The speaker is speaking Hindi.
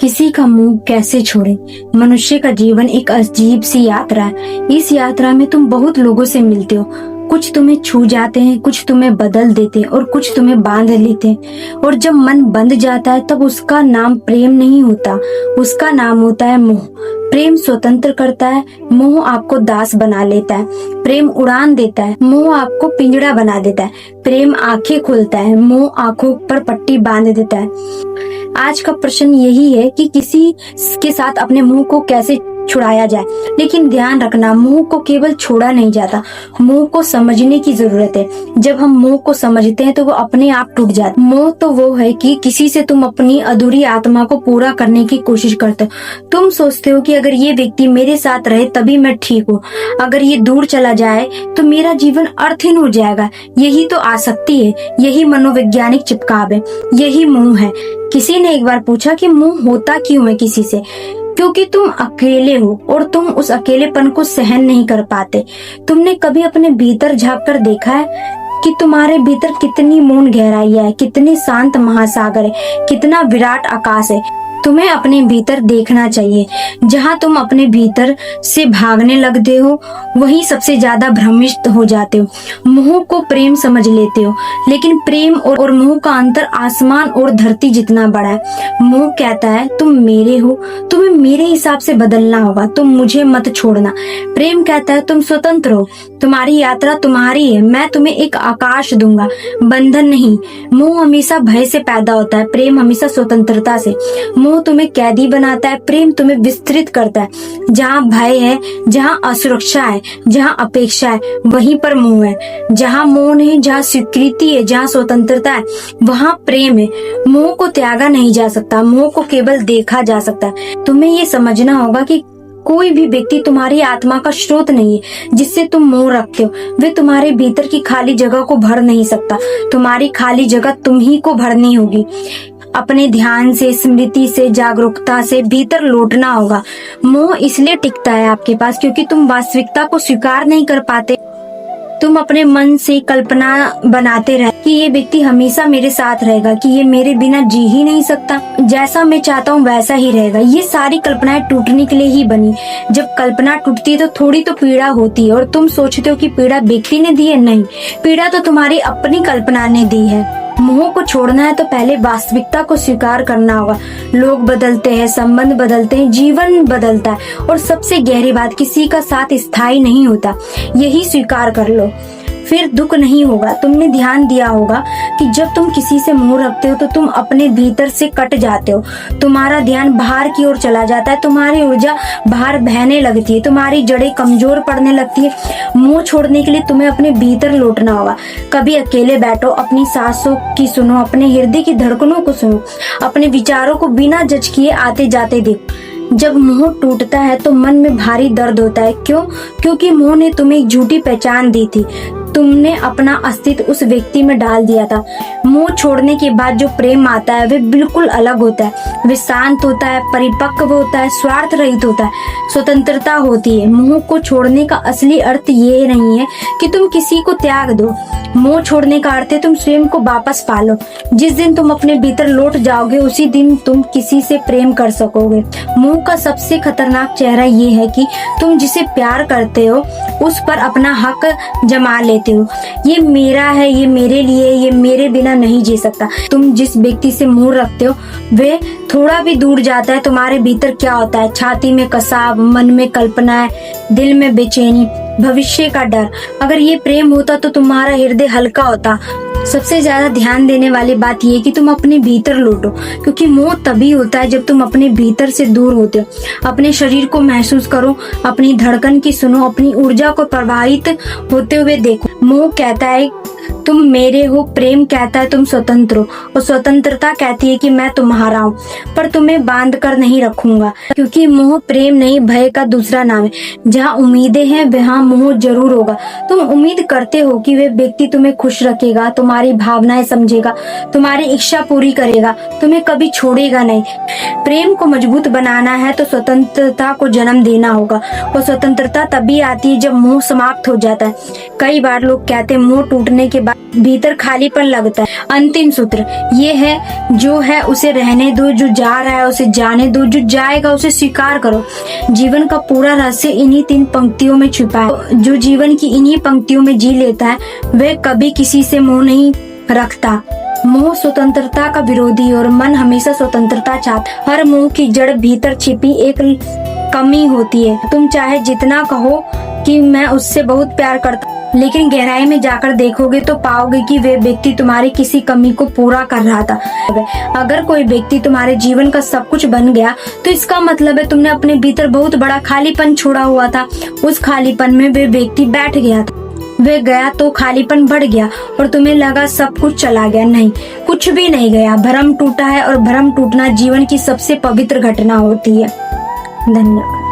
किसी का मुंह कैसे छोड़े। मनुष्य का जीवन एक अजीब सी यात्रा है। इस यात्रा में तुम बहुत लोगों से मिलते हो। कुछ तुम्हें छू जाते हैं, कुछ तुम्हें बदल देते हैं और कुछ तुम्हें बांध लेते हैं। और जब मन बंध जाता है तब उसका नाम प्रेम नहीं होता, उसका नाम होता है मोह। प्रेम स्वतंत्र करता है, मोह आपको दास बना लेता है। प्रेम उड़ान देता है, मोह आपको पिंजड़ा बना देता है। प्रेम आंखें खोलता है, मोह आंखों पर पट्टी बांध देता है। आज का प्रश्न यही है कि किसी के साथ अपने मुंह को कैसे छुड़ाया जाए। लेकिन ध्यान रखना, मुंह को केवल छोड़ा नहीं जाता, मुंह को समझने की जरूरत है। जब हम मुंह को समझते हैं तो वो अपने आप टूट जाता है। मोह तो वो है कि किसी से तुम अपनी अधूरी आत्मा को पूरा करने की कोशिश करते हो। तुम सोचते हो कि अगर ये व्यक्ति मेरे साथ रहे तभी मैं ठीक हूँ, अगर ये दूर चला जाए तो मेरा जीवन अर्थहीन हो जाएगा। यही तो आसक्ति है, यही मनोवैज्ञानिक चिपकाव है, यही मोह है। किसी ने एक बार पूछा कि मोह होता क्यों है किसी से? क्योंकि तुम अकेले हो और तुम उस अकेलेपन को सहन नहीं कर पाते। तुमने कभी अपने भीतर झांक कर देखा है कि तुम्हारे भीतर कितनी मौन गहराई है, कितनी शांत महासागर है, कितना विराट आकाश है? तुम्हें अपने भीतर देखना चाहिए। जहाँ तुम अपने भीतर से भागने लगते हो वहीं सबसे ज्यादा भ्रमित हो जाते हो। मोह को प्रेम समझ लेते हो, लेकिन प्रेम और मोह का अंतर आसमान और धरती जितना बड़ा है। मोह कहता है तुम मेरे हो, तुम्हें मेरे हिसाब से बदलना होगा, तुम मुझे मत छोड़ना। प्रेम कहता है तुम स्वतंत्र हो, तुम्हारी यात्रा तुम्हारी है, मैं तुम्हें एक आकाश दूंगा, बंधन नहीं। मोह हमेशा भय से पैदा होता है, प्रेम हमेशा स्वतंत्रता से। मोह तुम्हें कैदी बनाता है, प्रेम तुम्हें विस्तृत करता है। जहाँ भय है, जहाँ असुरक्षा है, जहाँ अपेक्षा है, वहीं पर मोह है। जहाँ मौन है, जहाँ स्वीकृति है, जहाँ स्वतंत्रता है, वहाँ प्रेम है। मोह को त्यागा नहीं जा सकता, मोह को केवल देखा जा सकता है। तुम्हें ये समझना होगा कि कोई भी व्यक्ति तुम्हारी आत्मा का स्रोत नहीं है जिससे तुम मोह रखते हो। वे तुम्हारे भीतर की खाली जगह को भर नहीं सकता। तुम्हारी खाली जगह तुम ही को भरनी होगी। अपने ध्यान से, स्मृति से, जागरूकता से भीतर लौटना होगा। मोह इसलिए टिकता है आपके पास क्योंकि तुम वास्तविकता को स्वीकार नहीं कर पाते। तुम अपने मन से कल्पना बनाते रहे कि ये व्यक्ति हमेशा मेरे साथ रहेगा, कि ये मेरे बिना जी ही नहीं सकता, जैसा मैं चाहता हूँ वैसा ही रहेगा। ये सारी कल्पनाएं टूटने के लिए ही बनी। जब कल्पना टूटती है तो थोड़ी तो पीड़ा होती है और तुम सोचते हो कि पीड़ा व्यक्ति ने दी है। नहीं, पीड़ा तो तुम्हारी अपनी कल्पना ने दी है। मोह को छोड़ना है तो पहले वास्तविकता को स्वीकार करना होगा। लोग बदलते हैं, संबंध बदलते हैं, जीवन बदलता है और सबसे गहरी बात, किसी का साथ स्थायी नहीं होता। यही स्वीकार कर लो, फिर दुख नहीं होगा। तुमने ध्यान दिया होगा कि जब तुम किसी से मोह रखते हो तो तुम अपने भीतर से कट जाते हो। तुम्हारा ध्यान बाहर की ओर चला जाता है, तुम्हारी ऊर्जा बाहर बहने लगती है, तुम्हारी जड़ें कमजोर पड़ने लगती है। मोह छोड़ने के लिए तुम्हें अपने भीतर लौटना होगा। कभी अकेले बैठो, अपनी सांसों की सुनो, अपने हृदय की धड़कनों को सुनो, अपने विचारों को बिना जज किए आते जाते देखो। जब मोह टूटता है तो मन में भारी दर्द होता है। क्यों? क्योंकि मोह ने तुम्हें एक झूठी पहचान दी थी। तुमने अपना अस्तित्व उस व्यक्ति में डाल दिया था। मोह छोड़ने के बाद जो प्रेम आता है वे बिल्कुल अलग होता है। वे शांत होता है, परिपक्व होता है, स्वार्थ रहित होता है, स्वतंत्रता होती है। मोह को छोड़ने का असली अर्थ ये नहीं है कि तुम किसी को त्याग दो। मोह छोड़ने का अर्थ है तुम स्वयं को वापस पालो। जिस दिन तुम अपने भीतर लौट जाओगे उसी दिन तुम किसी से प्रेम कर सकोगे। मोह का सबसे खतरनाक चेहरा ये है कि तुम जिसे प्यार करते हो उस पर अपना हक जमा लेते हो। ये मेरा है, ये मेरे लिए, ये मेरे बिना नहीं जी सकता। तुम जिस व्यक्ति से मोह रखते हो वे थोड़ा भी दूर जाता है, तुम्हारे भीतर क्या होता है? छाती में कसाव, मन में कल्पनाएं, दिल में बेचैनी, भविष्य का डर। अगर ये प्रेम होता तो तुम्हारा हृदय हल्का होता। सबसे ज्यादा ध्यान देने वाली बात यह कि तुम अपने भीतर लौटो, क्योंकि मोह तभी होता है जब तुम अपने भीतर से दूर होते हो। अपने शरीर को महसूस करो, अपनी धड़कन की सुनो, अपनी ऊर्जा को प्रवाहित होते हुए देखो। मोह कहता है तुम मेरे हो, प्रेम कहता है तुम स्वतंत्र हो, और स्वतंत्रता कहती है कि मैं तुम्हारा हूँ पर तुम्हें बांध कर नहीं रखूंगा। क्योंकि मोह प्रेम नहीं, भय का दूसरा नाम है। जहाँ उम्मीदें हैं वहाँ मोह जरूर होगा। तुम उम्मीद करते हो कि वे व्यक्ति तुम्हें खुश रखेगा, तुम्हारी भावनाएं समझेगा, तुम्हारी इच्छा पूरी करेगा, तुम्हें कभी छोड़ेगा नहीं। प्रेम को मजबूत बनाना है तो स्वतंत्रता को जन्म देना होगा, और स्वतंत्रता तभी आती है जब मोह समाप्त हो जाता है। कई बार लोग कहते हैं मोह टूटने के बाद भीतर खालीपन लगता है। अंतिम सूत्र ये है, जो है उसे रहने दो, जो जा रहा है उसे जाने दो, जो जाएगा उसे स्वीकार करो। जीवन का पूरा रहस्य इन्हीं 3 पंक्तियों में छुपा है। जो जीवन की इन्हीं पंक्तियों में जी लेता है वह कभी किसी से मोह नहीं रखता। मोह स्वतंत्रता का विरोधी और मन हमेशा स्वतंत्रता चाहता। हर मोह की जड़ भीतर छिपी एक कमी होती है। तुम चाहे जितना कहो कि मैं उससे बहुत प्यार करता, लेकिन गहराई में जाकर देखोगे तो पाओगे कि वे व्यक्ति तुम्हारी किसी कमी को पूरा कर रहा था। अगर कोई व्यक्ति तुम्हारे जीवन का सब कुछ बन गया तो इसका मतलब है तुमने अपने भीतर बहुत बड़ा खालीपन छोड़ा हुआ था। उस खालीपन में वे व्यक्ति बैठ गया था। वे गया तो खालीपन बढ़ गया और तुम्हें लगा सब कुछ चला गया। नहीं, कुछ भी नहीं गया। भ्रम टूटा है और भ्रम टूटना जीवन की सबसे पवित्र घटना होती है। धन्यवाद।